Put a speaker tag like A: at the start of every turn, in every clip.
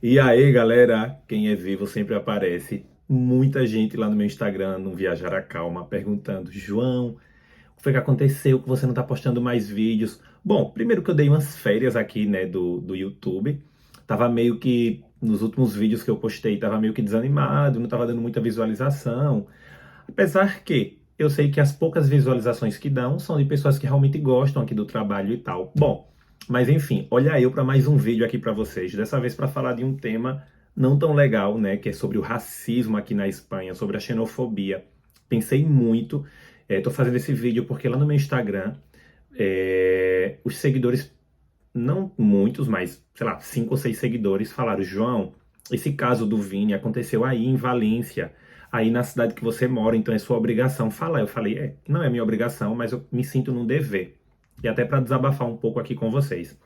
A: E aí, galera, quem é vivo sempre aparece. Muita gente lá no meu Instagram, no Viajar a Calma, perguntando: João, o que foi que aconteceu que você não tá postando mais vídeos? Bom, primeiro que eu dei umas férias aqui, né, do YouTube. Tava meio que, nos últimos vídeos que eu postei, tava meio que desanimado, não tava dando muita visualização. Apesar que eu sei que as poucas visualizações que dão são de pessoas que realmente gostam aqui do trabalho e tal. Bom, mas enfim, olha eu para mais um vídeo aqui para vocês. Dessa vez para falar de um tema não tão legal, né, que é sobre o racismo aqui na Espanha, sobre a xenofobia. Pensei muito, tô fazendo esse vídeo porque lá no meu Instagram, os seguidores, não muitos, mas sei lá, 5 ou 6 seguidores falaram: João, esse caso do Vini aconteceu aí em Valência, aí na cidade que você mora, então é sua obrigação falar. Eu falei: não é minha obrigação, mas eu me sinto num dever. E até para desabafar um pouco aqui com vocês.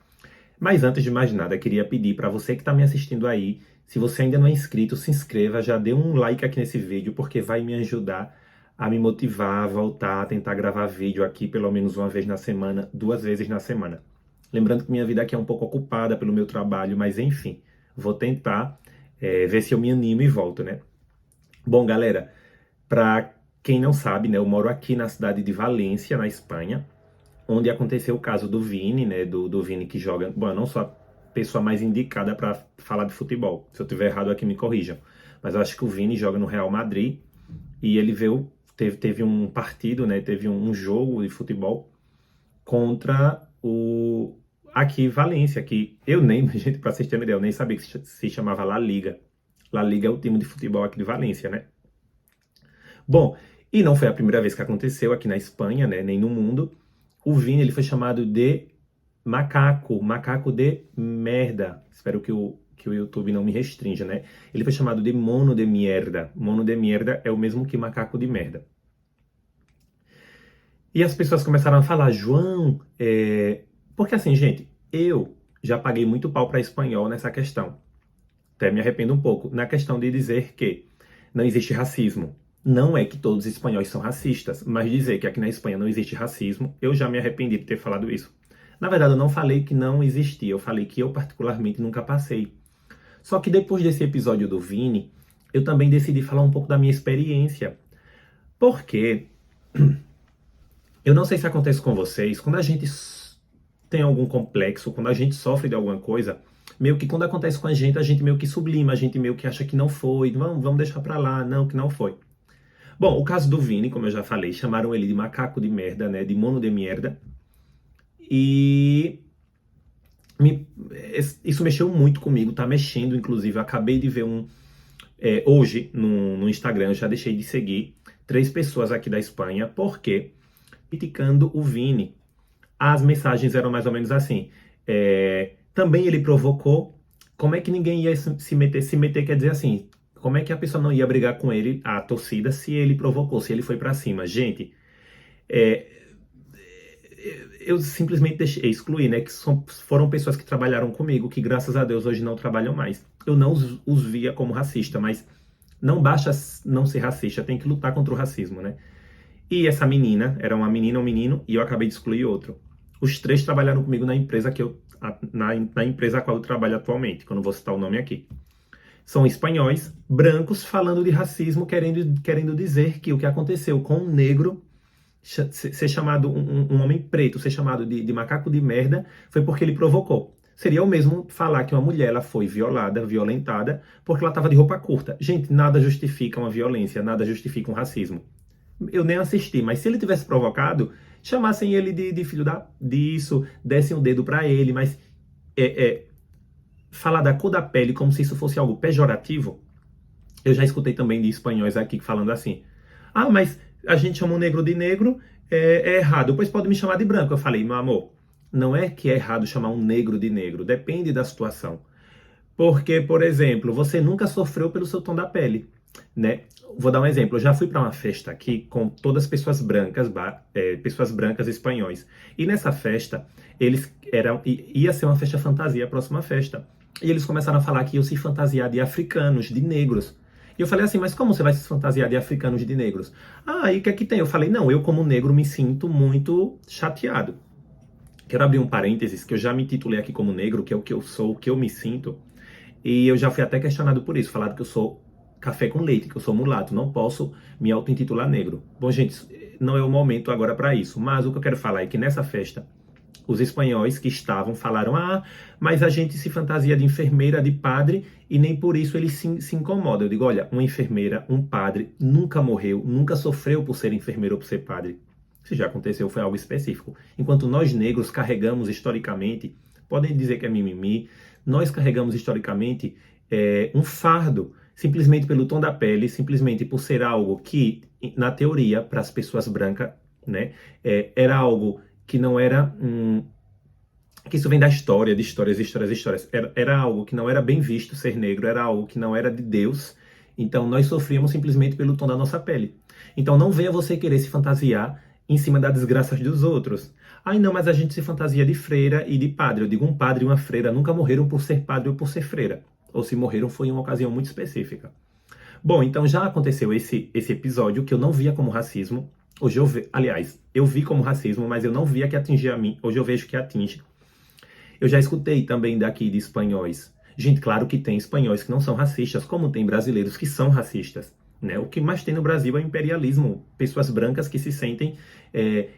A: Mas antes de mais nada, queria pedir para você que está me assistindo aí, se você ainda não é inscrito, se inscreva, já dê um like aqui nesse vídeo, porque vai me ajudar a me motivar a voltar a tentar gravar vídeo aqui pelo menos uma vez na semana, 2 vezes na semana. Lembrando que minha vida aqui é um pouco ocupada pelo meu trabalho, mas enfim, vou tentar ver se eu me animo e volto, né? Bom, galera, para quem não sabe, né, eu moro aqui na cidade de Valência, na Espanha, onde aconteceu o caso do Vini, né, do Vini que joga. Bom, eu não sou a pessoa mais indicada para falar de futebol. Se eu tiver errado aqui, me corrijam. Mas eu acho que o Vini joga no Real Madrid e ele veio, teve um partido, né, teve um jogo de futebol contra o aqui Valência, que eu nem, gente, para vocês terem uma ideia, eu nem sabia que se chamava La Liga. La Liga é o time de futebol aqui de Valência, né? Bom, e não foi a primeira vez que aconteceu aqui na Espanha, né, nem no mundo. O Vini, ele foi chamado de macaco, macaco de merda. Espero que o YouTube não me restrinja, né? Ele foi chamado de mono de mierda. Mono de mierda é o mesmo que macaco de merda. E as pessoas começaram a falar: João, porque assim, gente, eu já paguei muito pau para espanhol nessa questão. Até me arrependo um pouco. Na questão de dizer que não existe racismo. Não é que todos os espanhóis são racistas, mas dizer que aqui na Espanha não existe racismo, eu já me arrependi de ter falado isso. Na verdade, eu não falei que não existia, eu falei que eu particularmente nunca passei. Só que depois desse episódio do Vini, eu também decidi falar um pouco da minha experiência. Porque eu não sei se acontece com vocês, quando a gente tem algum complexo, quando a gente sofre de alguma coisa, meio que quando acontece com a gente meio que sublima, a gente meio que acha que não foi, vamos deixar pra lá, não, que não foi. Bom, o caso do Vini, como eu já falei, chamaram ele de macaco de merda, né, de mono de merda, e me- isso mexeu muito comigo, tá mexendo, inclusive, eu acabei de ver hoje no Instagram, eu já deixei de seguir 3 pessoas aqui da Espanha, porque criticando o Vini. As mensagens eram mais ou menos assim. Também ele provocou. Como é que ninguém ia se meter? Se meter quer dizer assim. Como é que a pessoa não ia brigar com ele, a torcida, se ele provocou, se ele foi pra cima? Gente, é, eu simplesmente deixei excluir, né? Que foram pessoas que trabalharam comigo, que graças a Deus hoje não trabalham mais. Eu não os via como racista, mas não basta não ser racista, tem que lutar contra o racismo, né? E essa menina, era uma menina, um menino, e eu acabei de excluir outro. Os 3 trabalharam comigo na empresa na empresa a qual eu trabalho atualmente, que eu não vou citar o nome aqui. São espanhóis, brancos, falando de racismo, querendo dizer que o que aconteceu com um negro ser chamado, um homem preto, ser chamado de macaco de merda, foi porque ele provocou. Seria o mesmo falar que uma mulher ela foi violada, violentada, porque ela estava de roupa curta. Gente, nada justifica uma violência, nada justifica um racismo. Eu nem assisti, mas se ele tivesse provocado, chamassem ele de filho disso, dessem o dedo pra ele, mas é, é, falar da cor da pele como se isso fosse algo pejorativo, eu já escutei também de espanhóis aqui falando assim: ah, mas a gente chama um negro de negro, é errado, pois pode me chamar de branco. Eu falei: meu amor, não é que é errado chamar um negro de negro, depende da situação. Porque, por exemplo, você nunca sofreu pelo seu tom da pele, né? Vou dar um exemplo. Eu já fui para uma festa aqui com todas pessoas brancas, pessoas brancas espanhóis. E nessa festa, ia ser uma festa fantasia, a próxima festa. E eles começaram a falar que iam se fantasiar de africanos, de negros. E eu falei assim: mas como você vai se fantasiar de africanos e de negros? Ah, e o que é que tem? Eu falei: não, eu como negro me sinto muito chateado. Quero abrir um parênteses, que eu já me titulei aqui como negro, que é o que eu sou, o que eu me sinto. E eu já fui até questionado por isso, falado que eu sou café com leite, que eu sou mulato, não posso me auto-intitular negro. Bom, gente, não é o momento agora para isso, mas o que eu quero falar é que nessa festa, os espanhóis que estavam falaram: ah, mas a gente se fantasia de enfermeira, de padre, e nem por isso eles se incomodam. Eu digo: olha, uma enfermeira, um padre, nunca morreu, nunca sofreu por ser enfermeiro ou por ser padre. Se já aconteceu, foi algo específico. Enquanto nós negros carregamos historicamente, podem dizer que é mimimi, nós carregamos historicamente um fardo, simplesmente pelo tom da pele, simplesmente por ser algo que, na teoria, para as pessoas brancas, né, era algo que não era que isso vem da história, de histórias, histórias, histórias. Era algo que não era bem visto ser negro, era algo que não era de Deus. Então nós sofríamos simplesmente pelo tom da nossa pele. Então não venha você querer se fantasiar em cima das desgraças dos outros. Ai não, mas a gente se fantasia de freira e de padre. Eu digo, um padre e uma freira nunca morreram por ser padre ou por ser freira. Ou se morreram foi em uma ocasião muito específica. Bom, então já aconteceu esse episódio que eu não via como racismo. Hoje eu vi, aliás, eu vi como racismo, mas eu não via que atingia a mim. Hoje eu vejo que atinge. Eu já escutei também daqui de espanhóis. Gente, claro que tem espanhóis que não são racistas, como tem brasileiros que são racistas. Né? O que mais tem no Brasil é imperialismo. Pessoas brancas que se sentem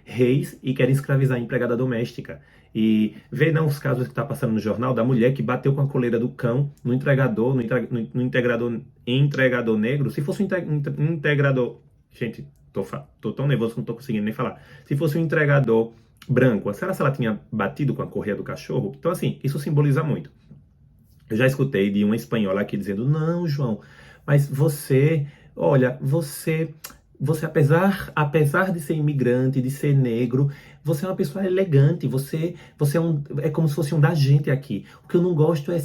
A: reis e querem escravizar a empregada doméstica. E vê não os casos que está passando no jornal da mulher que bateu com a coleira do cão no entregador, no entregador negro. Se fosse um integrador... Gente, tô tão nervoso que não estou conseguindo nem falar. Se fosse um entregador branco, será que ela tinha batido com a correia do cachorro? Então, assim, isso simboliza muito. Eu já escutei de uma espanhola aqui dizendo: não, João, mas você, olha, você apesar de ser imigrante, de ser negro, você é uma pessoa elegante, você é como se fosse um da gente aqui. O que eu não gosto é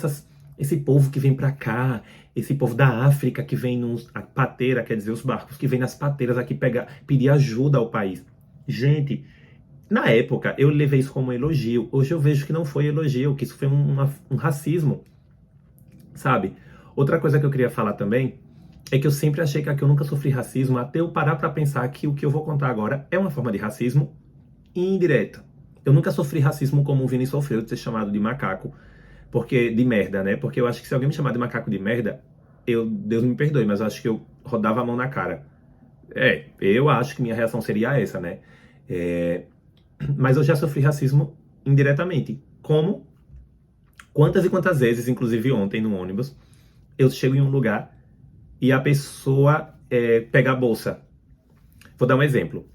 A: esse povo que vem pra cá, esse povo da África que vem a pateira, quer dizer, os barcos que vêm nas pateiras aqui pedir ajuda ao país. Gente, na época eu levei isso como um elogio. Hoje eu vejo que não foi elogio, que isso foi um racismo, sabe? Outra coisa que eu queria falar também é que eu sempre achei que aqui eu nunca sofri racismo, até eu parar pra pensar que o que eu vou contar agora é uma forma de racismo indireta. Eu nunca sofri racismo como o Vini sofreu, de ser chamado de macaco, porque de merda, né? Porque eu acho que se alguém me chamar de macaco de merda, Deus me perdoe, mas eu acho que eu rodava a mão na cara. Eu acho que minha reação seria essa, né? Mas eu já sofri racismo indiretamente. Como? Quantas e quantas vezes, inclusive ontem no ônibus, eu chego em um lugar e a pessoa pega a bolsa. Vou dar um exemplo.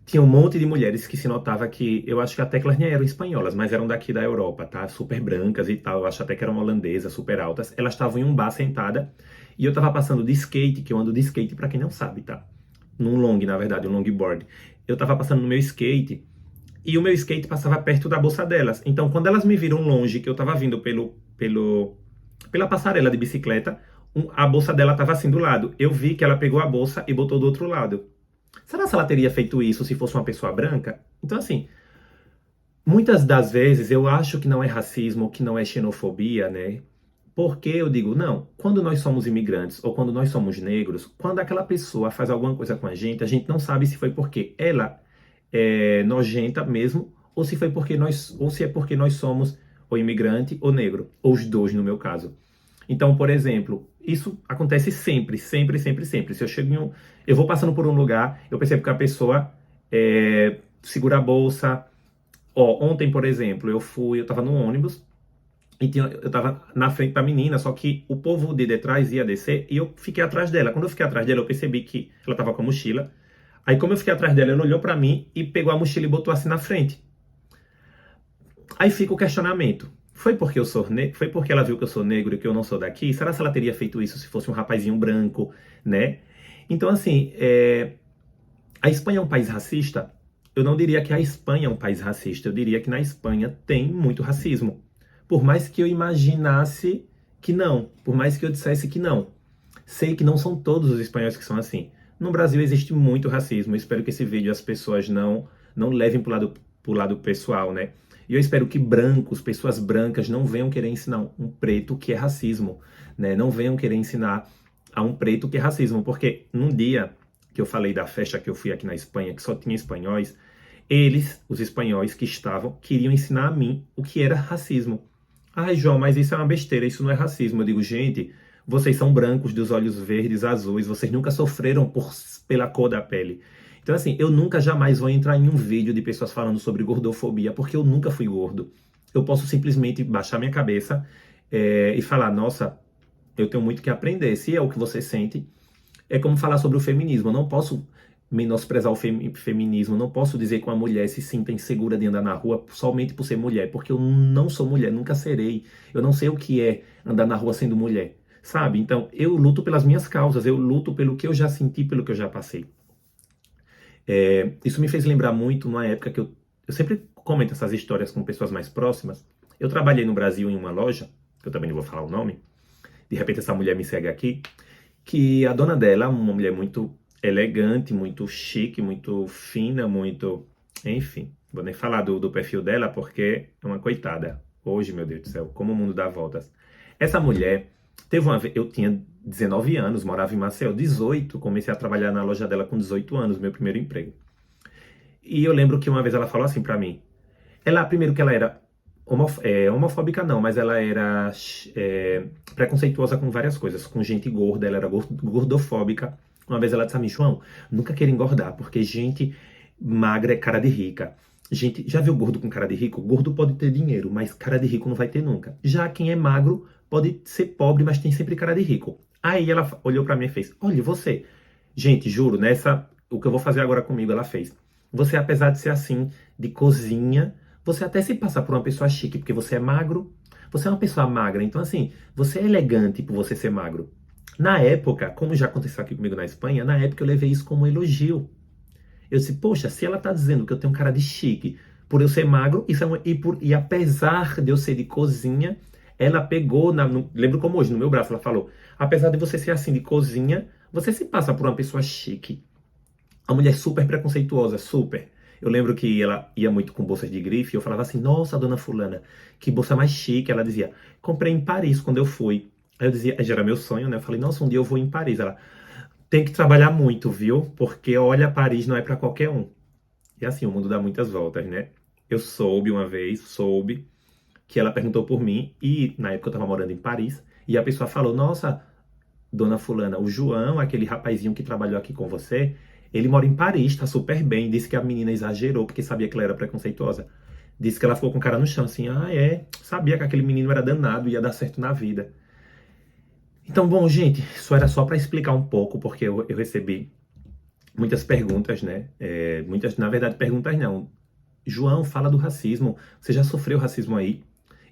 A: Tinha um monte de mulheres que se notava que, eu acho que até que elas nem eram espanholas, mas eram daqui da Europa, tá? Super brancas e tal, eu acho até que eram holandesas, super altas. Elas estavam em um bar sentada e eu tava passando de skate, que eu ando de skate pra quem não sabe, tá? Num long, na verdade, um longboard. Eu tava passando no meu skate e o meu skate passava perto da bolsa delas. Então, quando elas me viram longe, que eu tava vindo pela passarela de bicicleta, a bolsa dela tava assim do lado. Eu vi que ela pegou a bolsa e botou do outro lado. Será que ela teria feito isso se fosse uma pessoa branca? Então, assim, muitas das vezes eu acho que não é racismo, que não é xenofobia, né? Porque eu digo, não, quando nós somos imigrantes ou quando nós somos negros, quando aquela pessoa faz alguma coisa com a gente não sabe se foi porque ela é nojenta mesmo, ou se foi porque ou se é porque nós somos ou imigrante ou negro, ou os dois no meu caso. Então, por exemplo, isso acontece sempre, sempre, sempre, sempre. Se eu chego eu vou passando por um lugar, eu percebo que a pessoa segura a bolsa. Ó, ontem, por exemplo, eu tava no ônibus e eu tava na frente da menina, só que o povo de detrás ia descer e eu fiquei atrás dela. Quando eu fiquei atrás dela, eu percebi que ela tava com a mochila. Aí, como eu fiquei atrás dela, ela olhou pra mim e pegou a mochila e botou assim na frente. Aí fica o questionamento. Foi porque eu sou negro? Foi porque ela viu que eu sou negro e que eu não sou daqui? Será que ela teria feito isso se fosse um rapazinho branco, né? Então, assim, a Espanha é um país racista? Eu não diria que a Espanha é um país racista. Eu diria que na Espanha tem muito racismo. Por mais que eu imaginasse que não. Por mais que eu dissesse que não. Sei que não são todos os espanhóis que são assim. No Brasil existe muito racismo. Eu espero que esse vídeo as pessoas não levem pro lado pessoal, né? E eu espero que pessoas brancas, não venham querer ensinar um preto que é racismo, né? Não venham querer ensinar a um preto que é racismo, porque num dia que eu falei da festa que eu fui aqui na Espanha, que só tinha espanhóis, os espanhóis que estavam, queriam ensinar a mim o que era racismo. Ai, João, mas isso é uma besteira, isso não é racismo. Eu digo, gente, vocês são brancos, dos olhos verdes, azuis, vocês nunca sofreram pela cor da pele. Então, assim, eu nunca jamais vou entrar em um vídeo de pessoas falando sobre gordofobia, porque eu nunca fui gordo. Eu posso simplesmente baixar minha cabeça, e falar, nossa, eu tenho muito que aprender. Se é o que você sente, é como falar sobre o feminismo. Eu não posso menosprezar o feminismo, não posso dizer que uma mulher se sinta insegura de andar na rua somente por ser mulher, porque eu não sou mulher, nunca serei. Eu não sei o que é andar na rua sendo mulher, sabe? Então, eu luto pelas minhas causas, eu luto pelo que eu já senti, pelo que eu já passei. Isso me fez lembrar muito numa época que eu sempre comento essas histórias com pessoas mais próximas. Eu trabalhei no Brasil em uma loja, que eu também não vou falar o nome, de repente essa mulher me segue aqui, que a dona dela, uma mulher muito elegante, muito chique, muito fina, muito... Enfim, vou nem falar do perfil dela porque é uma coitada. Hoje, meu Deus do céu, como o mundo dá voltas. Essa mulher teve uma vez... Eu tinha 19 anos, morava em Maceió, 18, comecei a trabalhar na loja dela com 18 anos, meu primeiro emprego. E eu lembro que uma vez ela falou assim pra mim. Ela, primeiro que ela era homofóbica não, mas ela era preconceituosa com várias coisas, com gente gorda, ela era gordofóbica. Uma vez ela disse a mim, João, nunca queira engordar, porque gente magra é cara de rica. Gente, já viu gordo com cara de rico? Gordo pode ter dinheiro, mas cara de rico não vai ter nunca. Já quem é magro pode ser pobre, mas tem sempre cara de rico. Aí ela olhou pra mim e fez, olha, você, gente, juro, o que eu vou fazer agora comigo, ela fez. Você, apesar de ser assim, de cozinha, você até se passa por uma pessoa chique, porque você é magro. Você é uma pessoa magra, então assim, você é elegante por você ser magro. Na época, como já aconteceu aqui comigo na Espanha, na época eu levei isso como um elogio. Eu disse, poxa, se ela tá dizendo que eu tenho cara de chique por eu ser magro, e apesar de eu ser de cozinha, ela pegou, lembro como hoje, no meu braço, ela falou, apesar de você ser assim de cozinha, você se passa por uma pessoa chique. A mulher super preconceituosa, super. Eu lembro que ela ia muito com bolsas de grife e eu falava assim, nossa, dona fulana, que bolsa mais chique. Ela dizia, comprei em Paris quando eu fui. Aí eu dizia, já era meu sonho, né? Eu falei, nossa, um dia eu vou em Paris. Ela, tem que trabalhar muito, viu? Porque olha, Paris não é pra qualquer um. E assim, o mundo dá muitas voltas, né? Eu soube que ela perguntou por mim e na época eu tava morando em Paris e a pessoa falou, nossa, dona fulana, o João, aquele rapazinho que trabalhou aqui com você, ele mora em Paris, tá super bem. Disse que a menina exagerou porque sabia que ela era preconceituosa. Disse que ela ficou com o cara no chão, assim, sabia que aquele menino era danado, ia dar certo na vida. Então, bom, gente, isso era só para explicar um pouco, porque eu recebi muitas perguntas, né? Muitas, na verdade, perguntas não. João, fala do racismo. Você já sofreu racismo aí?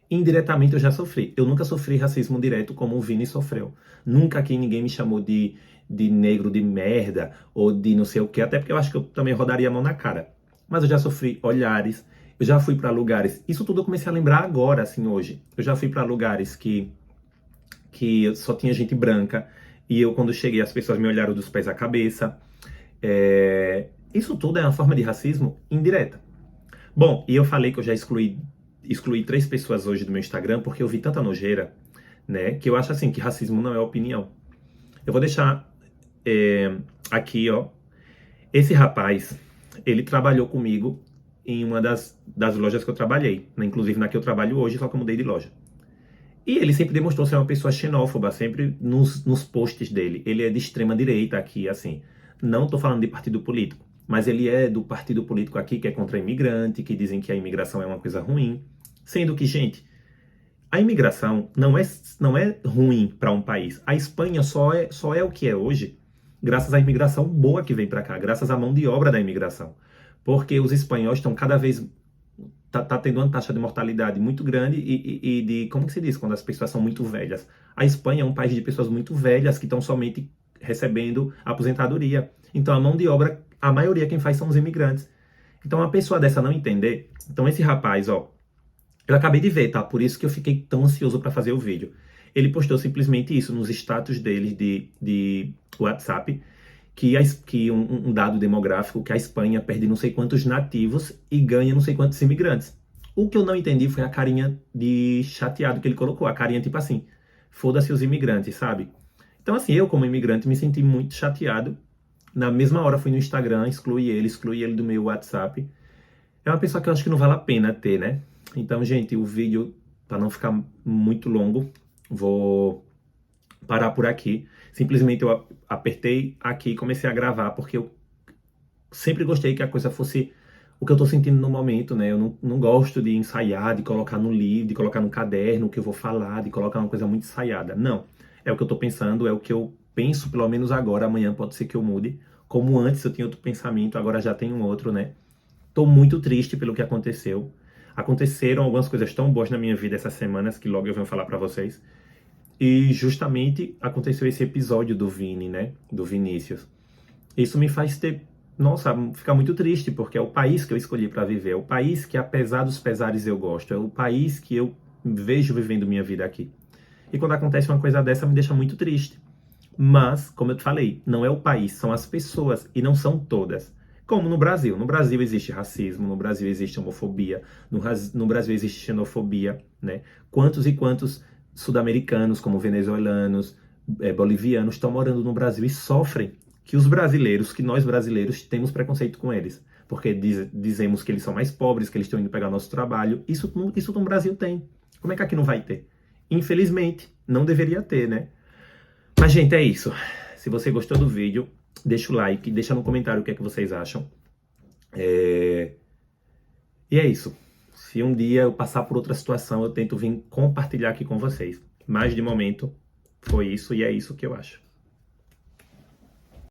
A: Indiretamente eu já sofri. Eu nunca sofri racismo direto como o Vini sofreu. Nunca aqui ninguém me chamou de negro de merda ou de não sei o que, até porque eu acho que eu também rodaria a mão na cara. Mas eu já sofri olhares, eu já fui para lugares. Isso tudo eu comecei a lembrar agora, assim, hoje. Eu já fui para lugares que só tinha gente branca e eu, quando cheguei, as pessoas me olharam dos pés à cabeça. Isso tudo é uma forma de racismo indireta. Bom, e eu falei que eu já excluí 3 pessoas hoje do meu Instagram porque eu vi tanta nojeira, né? Que eu acho assim que racismo não é opinião. Eu vou deixar aqui, ó. Esse rapaz, ele trabalhou comigo em uma das lojas que eu trabalhei, né? Inclusive na que eu trabalho hoje, só que eu mudei de loja. E ele sempre demonstrou ser uma pessoa xenófoba, sempre nos posts dele. Ele é de extrema direita aqui, assim. Não tô falando de partido político, mas ele é do partido político aqui que é contra a imigrante, que dizem que a imigração é uma coisa ruim. Sendo que, gente, a imigração não é ruim para um país. A Espanha só é o que é hoje graças à imigração boa que vem para cá, graças à mão de obra da imigração. Porque os espanhóis estão cada vez tá tendo uma taxa de mortalidade muito grande e de, como que se diz, quando as pessoas são muito velhas. A Espanha é um país de pessoas muito velhas que estão somente recebendo aposentadoria. Então a mão de obra, a maioria quem faz são os imigrantes. Então uma pessoa dessa não entender, então esse rapaz, ó, eu acabei de ver, tá? Por isso que eu fiquei tão ansioso para fazer o vídeo. Ele postou simplesmente isso nos status dele de WhatsApp, que um dado demográfico, que a Espanha perde não sei quantos nativos e ganha não sei quantos imigrantes. O que eu não entendi foi a carinha de chateado que ele colocou, a carinha tipo assim, foda-se os imigrantes, sabe? Então assim, eu como imigrante me senti muito chateado. Na mesma hora fui no Instagram, excluí ele do meu WhatsApp. É uma pessoa que eu acho que não vale a pena ter, né? Então, gente, o vídeo para não ficar muito longo, vou parar por aqui. Simplesmente eu apertei aqui e comecei a gravar, porque eu sempre gostei que a coisa fosse o que eu tô sentindo no momento, né? Eu não gosto de ensaiar, de colocar no livro, de colocar no caderno o que eu vou falar, de colocar uma coisa muito ensaiada. Não. É o que eu tô pensando, é o que eu penso, pelo menos agora. Amanhã pode ser que eu mude. Como antes eu tinha outro pensamento, agora já tenho outro, né? Tô muito triste pelo que aconteceu. Aconteceram algumas coisas tão boas na minha vida essas semanas, que logo eu venho falar pra vocês. E justamente aconteceu esse episódio do Vini, né? Do Vinícius. Isso me faz ter, nossa, ficar muito triste, porque é o país que eu escolhi para viver, é o país que, apesar dos pesares, eu gosto, é o país que eu vejo vivendo minha vida aqui. E quando acontece uma coisa dessa, me deixa muito triste. Mas, como eu te falei, não é o país, são as pessoas, e não são todas. Como no Brasil. No Brasil existe racismo, no Brasil existe homofobia, no Brasil existe xenofobia, né? Quantos e quantos sul-americanos, como venezuelanos, bolivianos, estão morando no Brasil e sofrem que os brasileiros, que nós brasileiros temos preconceito com eles. Porque dizemos que eles são mais pobres, que eles estão indo pegar nosso trabalho. Isso no Brasil tem. Como é que aqui não vai ter? Infelizmente, não deveria ter, né? Mas, gente, é isso. Se você gostou do vídeo, deixa o like, deixa no comentário o que é que vocês acham. E é isso. Se um dia eu passar por outra situação, eu tento vir compartilhar aqui com vocês. Mas, de momento, foi isso e é isso que eu acho.